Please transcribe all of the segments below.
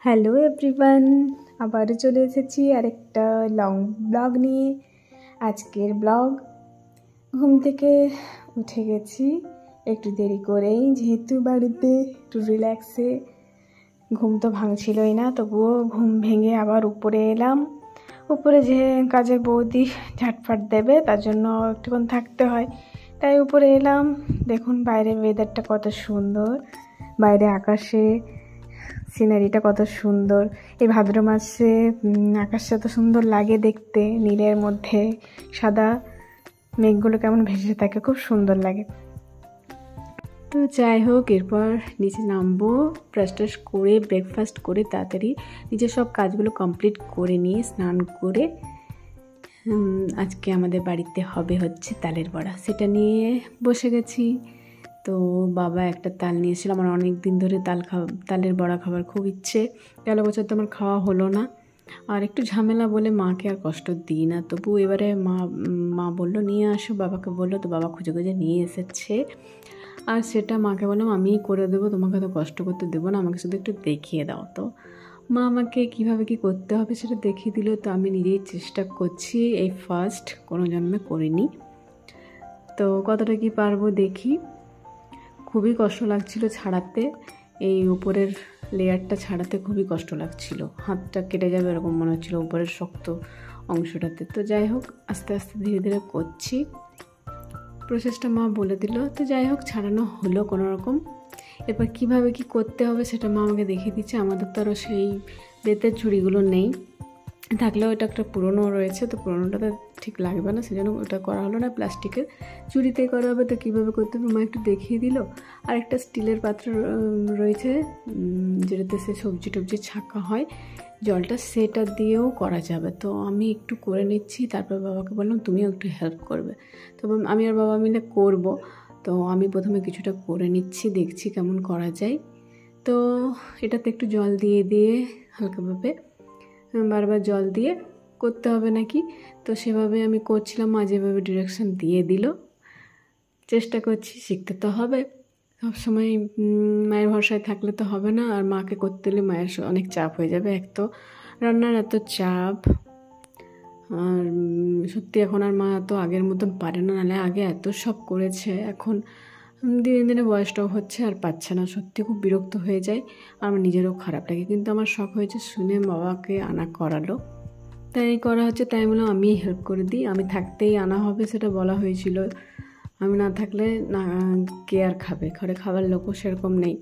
Hello everyone, আবারও চলে এসেছি আরেকটা লং ব্লগ নিয়ে। আজকের ব্লগ ঘুম থেকে উঠে গেছি একটু দেরি করেই, যেহেতু বাড়িতে একটু রিল্যাক্সে ঘুম তো ভাঙছিলই না, তবুও ঘুম ভেঙে আবার উপরে এলাম। উপরে যে কাজের বৌদি ঝাটফাট দেবে তার জন্য একটুক্ষণ থাকতে হয়, তাই উপরে এলাম। দেখুন বাইরের ওয়েদারটা কত সুন্দর, বাইরে আকাশে সিনারিটা কত সুন্দর। এই ভাদ্র মাসে আকাশটা এত সুন্দর লাগে দেখতে, নীলের মধ্যে সাদা মেঘগুলো কেমন ভেসে থাকে, খুব সুন্দর লাগে। তো যাই হোক, এরপর নিচে নামবো, ব্রাশ টাশ করে ব্রেকফাস্ট করে তাড়াতাড়ি নিজের সব কাজগুলো কমপ্লিট করে নিয়ে স্নান করে আজকে আমাদের বাড়িতে হচ্ছে তালের বড়া, সেটা নিয়ে বসে গেছি। তো বাবা একটা তাল নিয়েছিল, আমার অনেক দিন ধরে তালের বড়া খাবার খুব ইচ্ছে। গেল বছর তো আমার খাওয়া হলো না, আর একটু ঝামেলা বলে মাকে আর কষ্ট দিই না। তবু এবারে মা বললো নিয়ে আসো, বাবাকে বললো, তো বাবা খুঁজে খুঁজে নিয়ে এসেছে। আর সেটা মাকে বললাম আমিই করে দেবো, তোমাকে তো কষ্ট করতে দেবো না, আমাকে শুধু একটু দেখিয়ে দাও। তো মা আমাকে কীভাবে কী করতে হবে সেটা দেখিয়ে দিল। তো আমি নিজেই চেষ্টা করছি, এই ফার্স্ট, কোনো জন্মে করিনি, তো কতটা কি পারবো দেখি। খুবই কষ্ট লাগছিল ছাড়াতে, এই উপরের লেয়ারটা ছাড়াতে খুবই কষ্ট লাগছিল, হাতটা কেটে যাবে এরকম মনে হচ্ছিল উপরের শক্ত অংশটাতে। তো যাই হোক, আস্তে আস্তে ধীরে ধীরে করছি, প্রসেসটা মা বলে দিল। তো যাই হোক, ছাড়ানো হলো কোনো রকম। এরপর কীভাবে কি করতে হবে সেটা মা আমাকে দেখিয়ে দিচ্ছে। আমাদের তো আরও সেই বেতের ঝুড়িগুলো নেই, থাকলেও এটা একটা পুরনো রয়েছে, তো পুরোনোটাতে ঠিক লাগবে না, সেজন্য ওটা করা হলো না, প্লাস্টিকের ঝুড়িতেই করা হবে। তো কীভাবে করতে হবে মা একটু দেখিয়ে দিল। আর একটা স্টিলের পাত্র রয়েছে যেটাতে সে সবজি টবজি ছাঁকা হয় জলটা, সেটা দিয়েও করা যাবে। তো আমি একটু করে নিচ্ছি, তারপর বাবাকে বললাম তুমিও একটু হেল্প করবে। তো আমি আর বাবা মিলে করব। তো আমি প্রথমে কিছুটা করে নিচ্ছি, দেখছি কেমন করা যায়। তো এটাতে একটু জল দিয়ে দিয়ে হালকাভাবে বারবার জল দিয়ে করতে হবে নাকি, তো সেভাবে আমি করছিলাম। মা যেভাবে ডিরেকশন দিয়ে দিল, চেষ্টা করছি, শিখতে তো হবে। সবসময় মায়ের ভরসায় থাকলে তো হবে না, আর মাকে করতে হলে মায়ের অনেক চাপ হয়ে যাবে। এক তো রান্নার এত চাপ, আর সত্যি এখন আর মা তো আগের মতন পারে না, নাহলে আগে এত সব করেছে, এখন দিনে দিনে বয়সটাও হচ্ছে আর পাচ্ছে না। সত্যি খুব বিরক্ত হয়ে যায়, আমার নিজেরও খারাপ লাগে। কিন্তু আমার শখ হয়েছে শুনে বাবাকে আনা করালো, তাই করা হচ্ছে। তাই বললাম আমি হেল্প করে দিই, আমি থাকতেই আনা হবে সেটা বলা হয়েছিল, আমি না থাকলে না কে আর খাবে, ঘরে খাবার লোকও সেরকম নেই।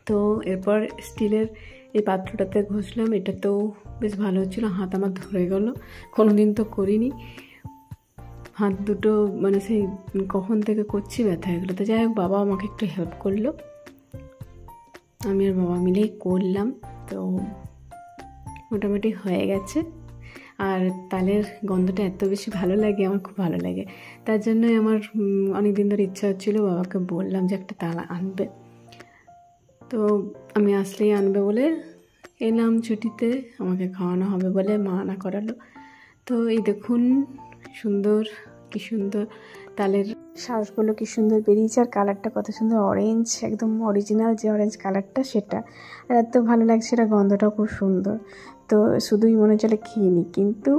তো এরপর স্টিলের এই পাত্রটাতে ঘষলাম, এটাতেও বেশ ভালো হচ্ছিলো। হাত আমার ধরে গেল, কোনো দিন তো করিনি, হাত দুটো মানে সেই কখন থেকে করছি ব্যথা হয়ে গেলো। তো যাই হোক, বাবা আমাকে একটু হেল্প করলো, আমি আর বাবা মিলেই করলাম। তো মোটামুটি হয়ে গেছে। আর তালের গন্ধটা এত বেশি ভালো লাগে, আমার খুব ভালো লাগে। তার জন্যই আমার অনেক দিন ধরে ইচ্ছা হচ্ছিলো, বাবাকে বললাম যে একটা তাল আনবে। তো আমি আসলেই আনবে বলে এলাম ছুটিতে, আমাকে খাওয়ানো হবে বলে মা আনা করালো। তো এই দেখুন সুন্দর, কি সুন্দর তালের শ্বাসগুলো কি সুন্দর বেরিয়েছে, আর কালারটা কত সুন্দর অরেঞ্জ, একদম অরিজিনাল যে অরেঞ্জ কালারটা সেটা। আর এত ভালো লাগছে, এটা গন্ধটাও খুব সুন্দর। তো শুধুই মনে চলে খেয়ে নিই, কিন্তু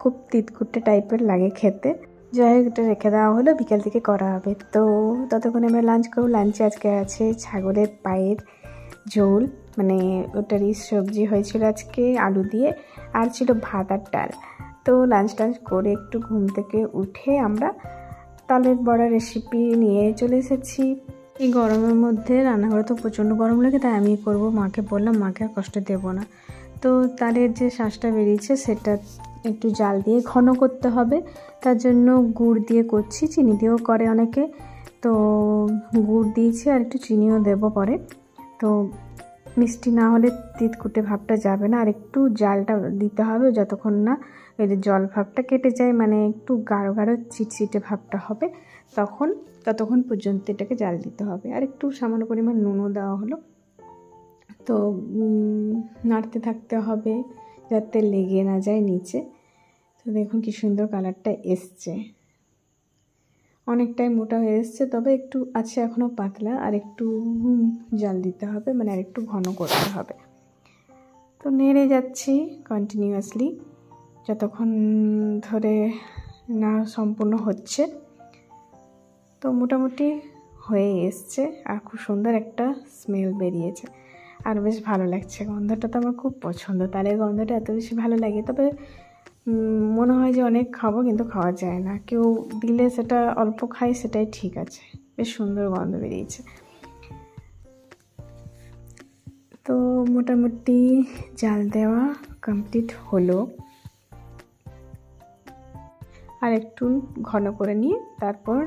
খুব তিতকুটে টাইপের লাগে খেতে। যাই হোক, এটা রেখে দেওয়া হলো, বিকেল থেকে করা হবে। তো ততক্ষণে আমরা লাঞ্চ করব। লাঞ্চে আজকে আছে ছাগলের পায়ের ঝোল, মানে ওটারই সবজি হয়েছিল আজকে আলু দিয়ে, আর ছিল ভাত আর ডাল। তো লাঞ্চ টাঞ্চ করে একটু ঘুম থেকে উঠে আমরা তালের বড়া রেসিপি নিয়ে চলে এসেছি। এই গরমের মধ্যে রান্নাঘরে তো প্রচণ্ড গরম লাগে, তাই আমি করব। মাকে বললাম, মাকে আর কষ্ট দেবো না। তো তালের যে শ্বাসটা বেরিয়েছে সেটা একটু জাল দিয়ে ঘন করতে হবে, তার জন্য গুড় দিয়ে করছি, চিনি দিয়েও করে অনেকে। তো গুড় দিয়েছি, আর একটু চিনিও দেবো পরে। তো মিষ্টি না হলে তিতকুটে ভাবটা যাবে না, আর একটু জালটা দিতে হবে যতক্ষণ না এই যে জল ভাবটা কেটে যায়, মানে একটু গাঢ় গাঢ় চিটচিটে ভাবটা হবে, ততক্ষণ পর্যন্ত এটাকে জাল দিতে হবে। আর একটু সামান্য পরিমাণ নুনও দেওয়া হলো। তো নাড়তে থাকতে হবে যাতে লেগে না যায় নিচে। তো দেখুন কি সুন্দর কালারটা এসছে, অনেকটাই মোটা হয়ে এসছে, তবে একটু আছে এখনও পাতলা, আর একটু জাল দিতে হবে, মানে আর একটু ঘন করতে হবে। তো নেড়ে যাচ্ছি কন্টিনিউয়াসলি যতক্ষণ ধরে না সম্পূর্ণ হচ্ছে। তো মোটামুটি হয়ে এসছে আর খুব সুন্দর একটা স্মেল বেরিয়েছে আর বেশ ভালো লাগছে। গন্ধটা তো আমার খুব পছন্দ, তালের গন্ধটা এত বেশি ভালো লাগে। তবে মনে হয় যে অনেক খাবো, কিন্তু খাওয়া যায় না। কেউ দিলে সেটা অল্প খাই, সেটাই ঠিক আছে। বেশ সুন্দর গন্ধ বেরিয়েছে। তো মোটামুটি জাল দেওয়া কমপ্লিট হলো। আর একটু ঘন করে নিয়ে তারপর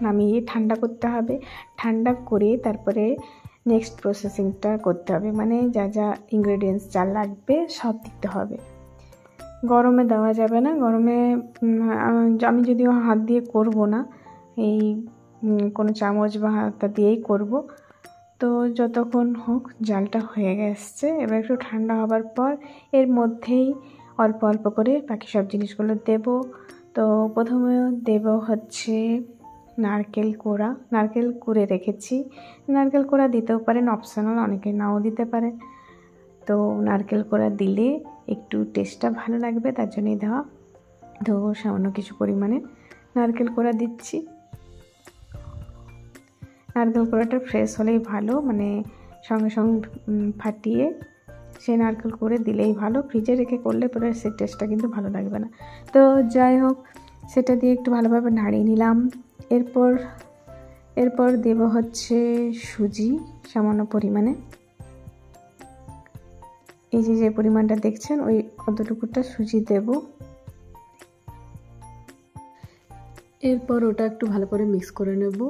নামিয়ে ঠান্ডা করতে হবে। ঠান্ডা করে তারপরে নেক্সট প্রসেসিংটা করতে হবে, মানে যা যা ইনগ্রেডিয়েন্টস যা লাগবে সব দিতে হবে। গরমে দেওয়া যাবে না। গরমে আমি যদিও হাত দিয়ে করব না, এই কোনো চামচ বা হাতটা দিয়েই করব। তো যতক্ষণ হোক জালটা হয়ে গেছে। এবার একটু ঠান্ডা হবার পর এর মধ্যেই অল্প অল্প করে বাকি সব জিনিসগুলো দেব। তো প্রথমে দেব হচ্ছে নারকেল কোড়া। নারকেল কুড়ে রেখেছি। নারকেল কোড়া দিতেও পারেন, অপশনাল, অনেকে নাও দিতে পারে। তো নারকেল কোড়া দিলে একটু টেস্টটা ভালো লাগবে, তার জন্যই দেওয়া। তো সামান্য কিছু পরিমাণে নারকেল কোড়া দিচ্ছি। নারকেল কোড়াটা ফ্রেশ হলেই ভালো, মানে সঙ্গে সঙ্গে ফাটিয়ে সে নারকেল কোড়া দিলেই ভালো। ফ্রিজে রেখে করলে পরে সেই টেস্টটা কিন্তু ভালো লাগবে না। তো যাই হোক, সেটা দিয়ে একটু ভালোভাবে নাড়িয়ে নিলাম। এরপর দেব হচ্ছে সুজি সামান্য পরিমাণে। এই যে পরিমাণটা দেখছেন ওই অতটুকুটা সুজি দেব। এরপর ওটা একটু ভালো করে মিক্স করে নেব।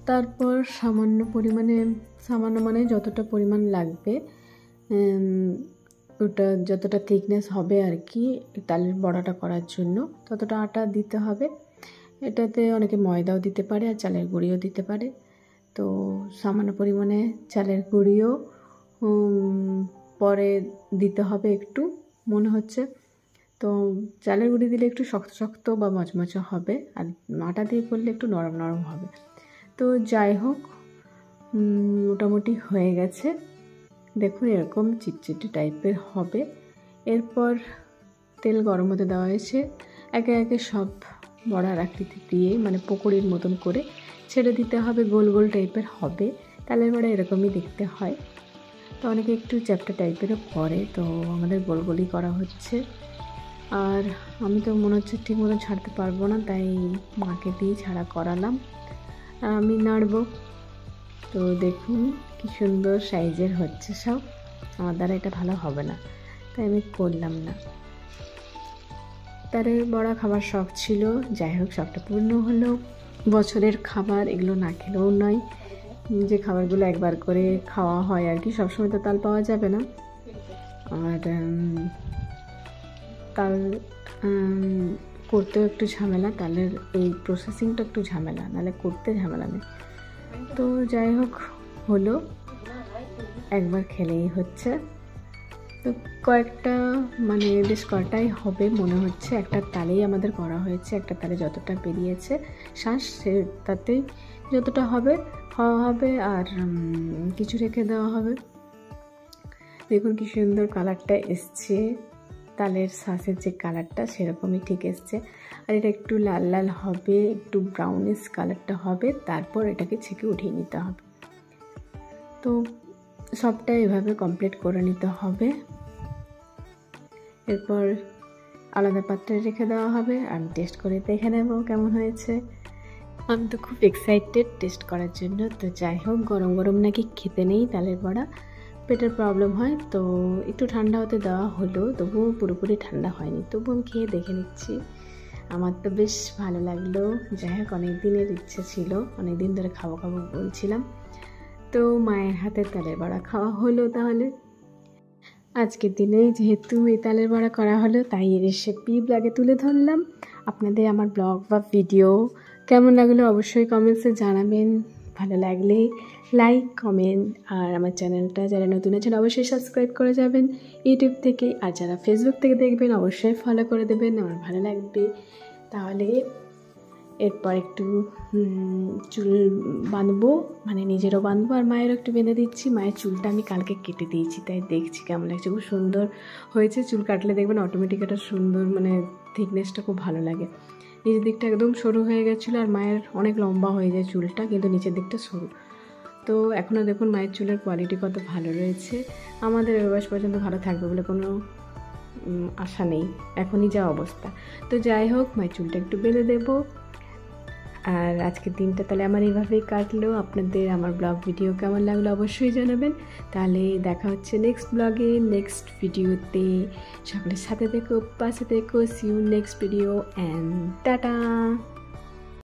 তারপর সামান্য মানে যতটা পরিমাণ লাগবে, ওটা যতটা থিকনেস হবে আর কি তালের বড়াটা করার জন্য, ততটা আটা দিতে হবে। এটাতে অনেকে ময়দাও দিতে পারে আর চালের গুঁড়িও দিতে পারে। তো সামান্য পরিমাণে চালের গুঁড়িও পরে দিতে হবে একটু মনে হচ্ছে। তো চালের গুঁড়ি দিলে একটু শক্ত শক্ত বা মচমচে হবে, আর আটা দিয়ে করলে একটু নরম নরম হবে। তো যাই হোক, মোটামুটি হয়ে গেছে। দেখুন এরকম চিটচিটে টাইপের হবে। এরপর তেল গরম হতে দেওয়া হয়েছে। একে একে সব বড়ার আকৃতি দিয়ে, মানে পকোড়ির মতন করে ছেড়ে দিতে হবে। গোল গোল টাইপের হবে। তালের বড়া এরকমই দেখতে হয়। তো অনেকে একটু চ্যাপ্টা টাইপেরও করে, তো আমাদের গোল গোলই করা হচ্ছে। আর আমি তো মনে হচ্ছে ঠিক মতো ছাড়তে পারবো না, তাই মাকে দিয়ে ছাড়া করালাম। আর আমি নাড়বো। তো দেখুন কি সুন্দর সাইজের হচ্ছে সব। আমার দ্বারা এটা ভালো হবে না, তাই আমি করলাম না। তালের বড়া খাবার শখ ছিল, যাই হোক শখটা পূর্ণ হলো। বছরের খাবার, এগুলো না খেলেও নয়। যে খাবারগুলো একবার করে খাওয়া হয় আর কি, সবসময় তো তাল পাওয়া যাবে না। আর তাল করতেও একটু ঝামেলা, তালের এই প্রসেসিংটা একটু ঝামেলা, নাহলে করতে ঝামেলা নেই। তো যাই হোক হলো, একবার খেলেই হচ্ছে। তো কয়েকটা মানে বেশ কয়টাই হবে মনে হচ্ছে। একটা তালেই আমাদের করা হয়েছে, একটা তালে যতটা বেরিয়েছে শ্বাস সে তাতেই যতটা হবে খাওয়া হবে, আর কিছু রেখে দেওয়া হবে। দেখুন কি সুন্দর কালারটা এসছে, তালের শ্বাসের যে কালারটা সেরকমই ঠিক এসছে। আর এটা একটু লাল লাল হবে, একটু ব্রাউনিশ কালারটা হবে, তারপর এটাকে ছেঁকে উঠিয়ে নিতে হবে। তো সবটা এভাবে কমপ্লিট করে নিতে হবে। এরপর আলাদা পাত্রে রেখে দেওয়া হবে। আমি টেস্ট করে দেখে নেব কেমন হয়েছে। আমি তো খুব এক্সাইটেড টেস্ট করার জন্য। তো যাই হোক, গরম গরম নাকি খেতে নেই তালের বড়া, পেটের প্রবলেম হয়। তো একটু ঠান্ডা হতে দেওয়া হলো, তবুও পুরোপুরি ঠান্ডা হয়নি। তবু আমি খেয়ে দেখে নিচ্ছি। আমার তো বেশ ভালো লাগলো। যাই হোক, অনেক দিনের ইচ্ছে ছিল, অনেক দিন ধরে খাবো খাবো বলছিলাম। তো মায়ের হাতে তালের বড়া খাওয়া হলো। তাহলে আজকের দিনে যেহেতু এই তালের বড়া করা হলো, তাই এই রেসিপি ব্লগে তুলে ধরলাম। আপনাদের আমার ব্লগ বা ভিডিও কেমন লাগলো অবশ্যই কমেন্টসে জানাবেন। ভালো লাগলে লাইক, কমেন্ট, আর আমার চ্যানেলটা যারা নতুন আছেন অবশ্যই সাবস্ক্রাইব করে যাবেন ইউটিউব থেকে। আর যারা ফেসবুক থেকে দেখবেন অবশ্যই ফলো করে দেবেন, আমার ভালো লাগবে। তাহলে এরপর একটু চুল বাঁধবো, মানে নিজেরও বাঁধবো আর মায়েরও একটু বেঁধে দিচ্ছি। মায়ের চুলটা আমি কালকে কেটে দিয়েছি, তাই দেখছি কেমন লাগছে। খুব সুন্দর হয়েছে। চুল কাটলে দেখবেন অটোমেটিক একটা সুন্দর মানে থিকনেসটা খুব ভালো লাগে। নিচের দিকটা একদম সরু হয়ে গেছিলো, আর মায়ের অনেক লম্বা হয়ে যায় চুলটা, কিন্তু নিচের দিকটা সরু। তো এখনও দেখুন মায়ের চুলের কোয়ালিটি কত ভালো রয়েছে। আমাদের ওই বয়স পর্যন্ত ভালো থাকবে বলে কোনো আশা নেই, এখনই যা অবস্থা। তো যাই হোক, মায়ের চুলটা একটু বেঁধে দেবো। আর আজকের দিনটা তাহলে আমার এইভাবেই কাটলো। আপনাদের আমার ব্লগ ভিডিও কেমন লাগলো অবশ্যই জানাবেন। তাহলে দেখা হচ্ছে নেক্সট ব্লগে, নেক্সট ভিডিওতে। সকলের সাথে থেকো, পাশে থেকো। See you next video and tata.